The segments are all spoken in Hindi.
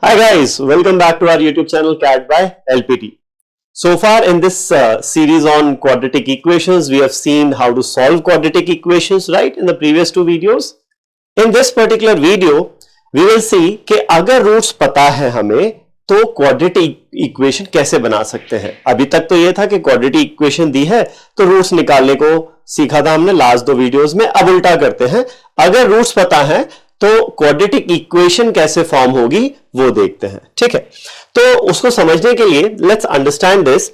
Hi guys, welcome back to our YouTube channel CAD by LPT. So far in this series on quadratic equations, we have seen how to solve quadratic equations, right, in the previous two videos. In this particular video, we will see कि अगर रूट्स पता है हमें तो क्वाड्रेटिक इक्वेशन कैसे बना सकते हैं। अभी तक तो ये था कि क्वाड्रेटिक इक्वेशन दी है तो रूट्स निकालने को सीखा था हमने लास्ट दो वीडियोस में। अब उल्टा करते हैं, अगर रूट्स पता है तो क्वाड्रेटिक इक्वेशन कैसे फॉर्म होगी वो देखते हैं। ठीक है, तो उसको समझने के लिए लेट्स अंडरस्टैंड दिस।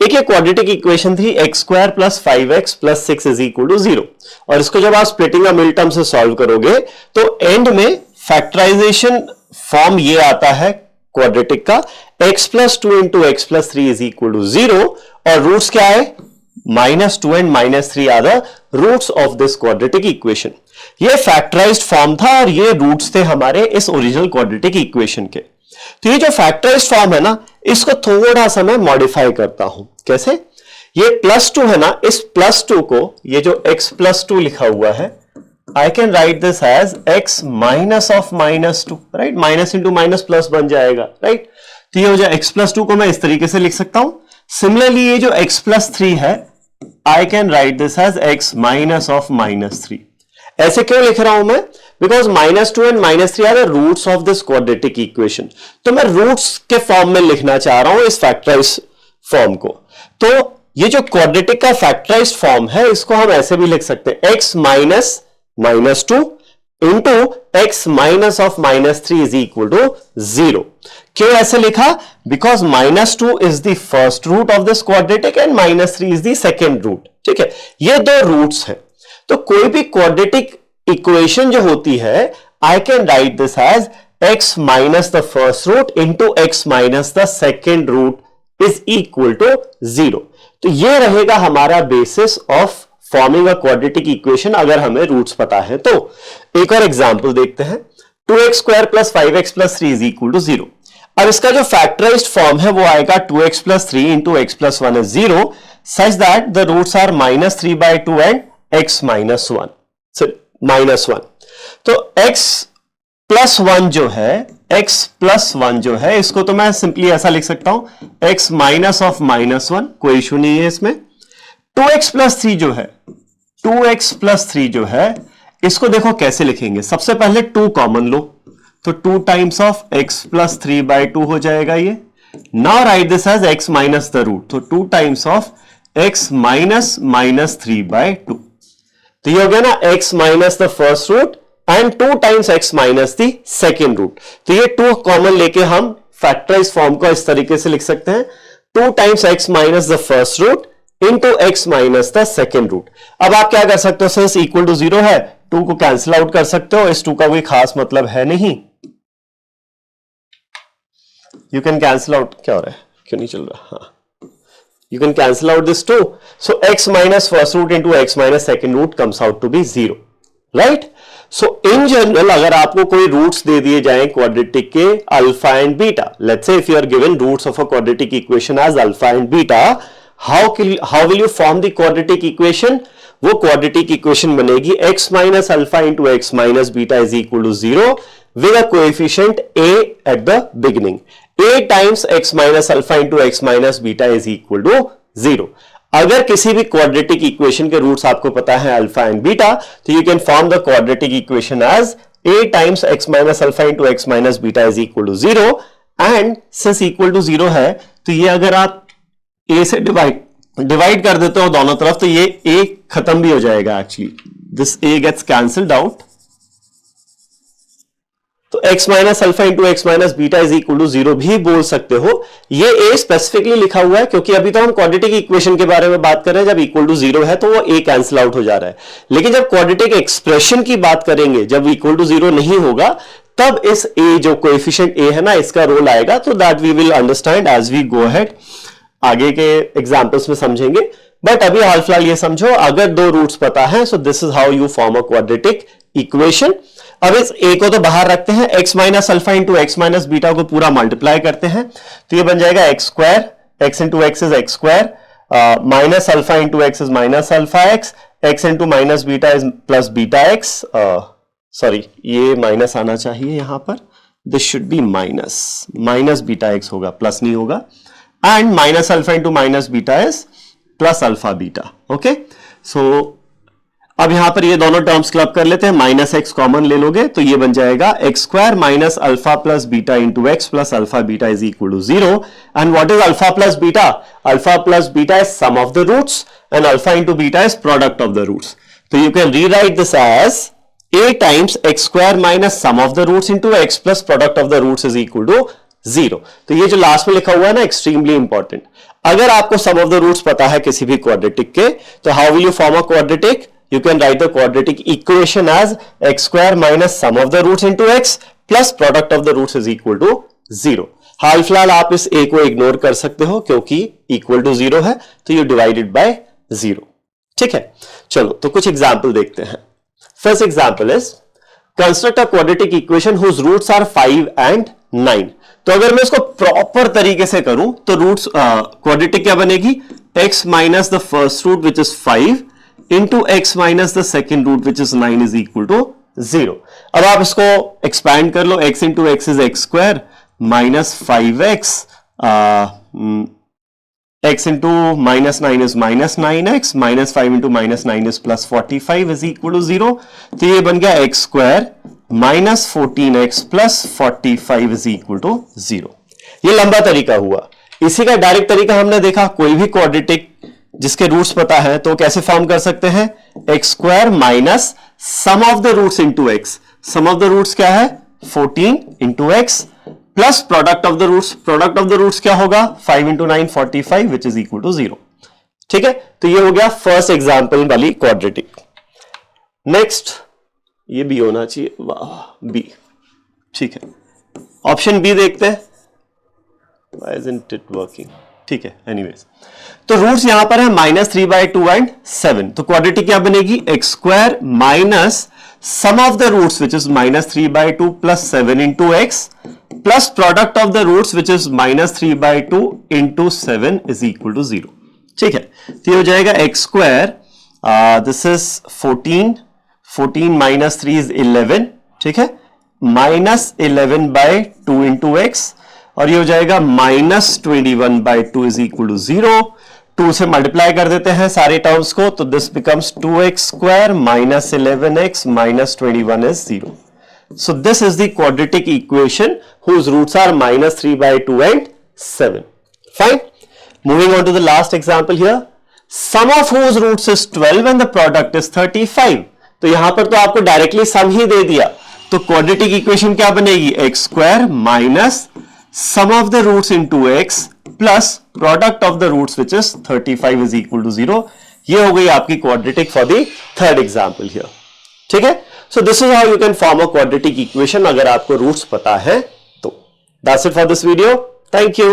एक ये क्वाड्रेटिक इक्वेशन थी x square plus 5x plus 6 is equal to 0, और इसको जब आप स्प्लिटिंग अ मिल टर्म से सॉल्व करोगे तो एंड में फैक्टराइजेशन फॉर्म ये आता है क्वाड्रेटिक का, x plus 2 into x plus 3 is equal to 0, और रूट्स क्या है -2 and -3 are the roots of this quadratic equation. ये फैक्टराइज्ड फॉर्म था और ये रूट्स थे हमारे इस ओरिजिनल क्वाड्रेटिक इक्वेशन के। तो ये जो फैक्टराइज्ड फॉर्म है ना, इसको थोड़ा सा मैं मॉडिफाई करता हूं। कैसे? ये +2 है ना, इस +2 को, ये जो x प्लस 2 लिखा हुआ है, I can write this as x minus of -2, right? Minus into minus plus बन जाएगा, राइट? तो ये हो जाए x प्लस 2 को मैं इस तरीके से लिख सकता हूं। सिमिलरली ये जो x प्लस 3 है, I can write this as x minus of -3। ऐसे क्यों लिख रहा हूं मैं? Because -2 and -3 are the roots of this quadratic equation. तो मैं रूट्स के फॉर्म में लिखना चाह रहा हूं इस फैक्टराइज फॉर्म को। तो ये जो क्वाड्रेटिक का फैक्टराइज फॉर्म है, इसको हम ऐसे भी लिख सकते हैं, x minus -2 into x minus of -3 is equal to 0। क्यों ऐसे लिखा? Because -2 is the first root of this quadratic and -3 is the second root. ठीक है, ये दो रूट्स हैं। तो कोई भी क्वाड्रेटिक इक्वेशन जो होती है, I can write this as x minus the first root into x minus the second root is equal to 0। तो ये रहेगा हमारा basis of forming a quadratic equation अगर हमें रूट्स पता है तो। एक और एग्जांपल देखते हैं, 2x square plus 5x plus 3 is equal to 0। अब इसका जो फैक्टराइज्ड फॉर्म है वो आएगा 2x plus 3 into x plus 1 is 0 such that the roots are -3/2 and x minus 1। तो x प्लस 1 जो है, x प्लस 1 जो है, इसको तो मैं सिंपली ऐसा लिख सकता हूं, x माइनस ऑफ -1, कोई इशू नहीं है इसमें। 2x प्लस 3 जो है, 2x प्लस 3 जो है, इसको देखो कैसे लिखेंगे। सबसे पहले 2 कॉमन लो, तो 2 टाइम्स ऑफ x प्लस 3/2 हो जाएगा ये। Now write this as x minus the root, तो 2 टाइम्स ऑफ x माइनस -3/2। तो ये हो गया ना x minus the first root and 2 times x minus the second root. तो ये 2 कॉमन लेके हम फैक्टराइज फॉर्म को इस तरीके से लिख सकते हैं, 2 times x minus the first root into x minus the second root. अब आप क्या कर सकते हो, सिंस इक्वल टू 0 है, 2 को कैंसिल आउट कर सकते हो, इस 2 का कोई खास मतलब है नहीं। यू कैन कैंसिल आउट, क्या हो रहा है, क्यों नहीं चल रहा? हाँ, you can cancel out this 2, so x minus first root into x minus second root comes out to be 0, right? So in general अगर आपको कोई रूट्स दे दिए जाएं क्वाड्रेटिक के alpha and beta, let's say if you are given roots of a quadratic equation as alpha and beta, how will you form the quadratic equation? वो क्वाड्रेटिक इक्वेशन बनेगी x minus alpha into x minus beta is equal to 0 with a coefficient a at the beginning. a times x minus alpha into x minus beta is equal to 0. अगर किसी भी क्वाड्रेटिक इक्वेशन के रूट्स आपको पता है अल्फा एंड बीटा, तो you can form the quadratic equation as a times x minus alpha into x minus beta is equal to 0, and since equal to 0 है तो ये अगर आप a से डिवाइड कर देते हो दोनों तरफ, तो ये a खत्म भी हो जाएगा। Actually this a gets cancelled out, तो x minus alpha into x minus beta is equal to 0 भी बोल सकते हो। ये a स्पेसिफिकली लिखा हुआ है क्योंकि अभी तो हम क्वाड्रेटिक इक्वेशन के बारे में बात कर रहे हैं। जब इक्वल टू 0 है तो वो a कैंसिल आउट हो जा रहा है, लेकिन जब क्वाड्रेटिक एक्सप्रेशन की बात करेंगे, जब इक्वल टू 0 नहीं होगा, तब इस a जो कोएफिशिएंट a है ना, इसका रोल आएगा। तो that we will understand as we go ahead, आगे के एग्जाम्पल्स में समझेंगे। बट अभी हाल फिलहाल ये समझो, अगर 2 रूट्स पता है, सो this is how you form a quadratic equation. अब इस a को तो बाहर रखते हैं, x minus alpha into x minus beta को पूरा मल्टीप्लाई करते हैं, तो ये बन जाएगा x square, x into x is x square, minus alpha into x is minus alpha x, x into minus beta is plus beta x. Sorry, ये माइनस आना चाहिए यहां पर, this should be minus beta x होगा, प्लस नहीं होगा, and minus alpha into minus beta is plus alpha beta. Okay, so अब यहां पर ये दोनों टर्म्स क्लब कर लेते हैं, माइनस एक्स कॉमन ले लोगे तो ये बन जाएगा x square minus alpha plus beta into x plus alpha beta is equal to 0. And what is alpha plus beta? Alpha plus beta is sum of the roots and alpha into beta is product of the roots. तो you can rewrite this as a times x square minus sum of the roots into x plus product of the roots is equal to 0. तो ये जो लास्ट में लिखा हुआ है ना, एक्सट्रीमली इंपॉर्टेंट. अगर आपको सम ऑफ द रूट्स पता है किसी भी क्वाड्रेटिक के, तो how will you form a quadratic? You can write the quadratic equation as x square minus sum of the roots into x plus product of the roots is equal to 0. हाल फिलहाल आप इस a को इग्नोर कर सकते हो क्योंकि इक्वल टू 0 है, तो यू डिवाइडेड बाय 0. ठीक है, चलो तो कुछ एग्जाम्पल देखते हैं. First example is construct a quadratic equation whose roots are 5 and 9. तो अगर मैं इसको प्रॉपर तरीके से करूं तो रूट्स क्वाड्रेटिक क्या बनेगी? x minus the first root which is 5 into x minus the second root which is 9 is equal to 0. अब आप इसको expand कर लो, x into x is x square minus 5x, x into minus 9 is minus 9x, minus 5 into minus 9 is plus 45 is equal to 0. तो ये बन गया x square minus 14x plus 45 is equal to 0. ये लंबा तरीका हुआ. इसी का डायरेक्ट तरीका हमने देखा, कोई भी क्वाड्रेटिक जिसके रूट्स पता है तो कैसे फॉर्म कर सकते हैं? X square minus sum of the roots into x. Sum of the roots क्या है? 14 into x plus product of the roots. Product of the roots क्या होगा? 5 into 9 45 which is equal to 0. ठीक है, तो ये हो गया फर्स्ट एग्जाम्पल वाली क्वाड्रेटिक. नेक्स्ट ये बी होना चाहिए, वाह बी. ठीक है, ऑप्शन बी देखते हैं. Why isn't it working? ठीक है, एनीवेज तो रूट्स यहां पर है -3/2 एंड 7. तो क्वाड्रेटिक क्या बनेगी? X square minus sum of the roots which is -3/2 plus 7 into x plus product of the roots which is -3/2 into 7 is equal to 0. ठीक है, तो ये हो जाएगा x square, this is 14 minus 3 is 11. ठीक है, -11/2 इंटू एक्स, और ये हो जाएगा -21/2 इज इक्वल टू 0. 2 से मल्टीप्लाई कर देते हैं सारे टर्म्स को, तो this becomes 2x square minus 11x minus 21 is 0. So this is the quadratic equation whose roots are -3/2 and 7. Fine, moving on to the last example here. Sum of whose roots is 12 and the product is 35. तो यहां पर तो आपको डायरेक्टली सम ही दे दिया, तो क्वाड्रेटिक इक्वेशन क्या बनेगी? X square minus sum of the roots into x plus product of the roots which is 35 is equal to 0. ये हो गई आपकी quadratic for the third example here. ठीक है, so this is how you can form a quadratic equation अगर आपको roots पता है तो. That's it for this video. Thank you.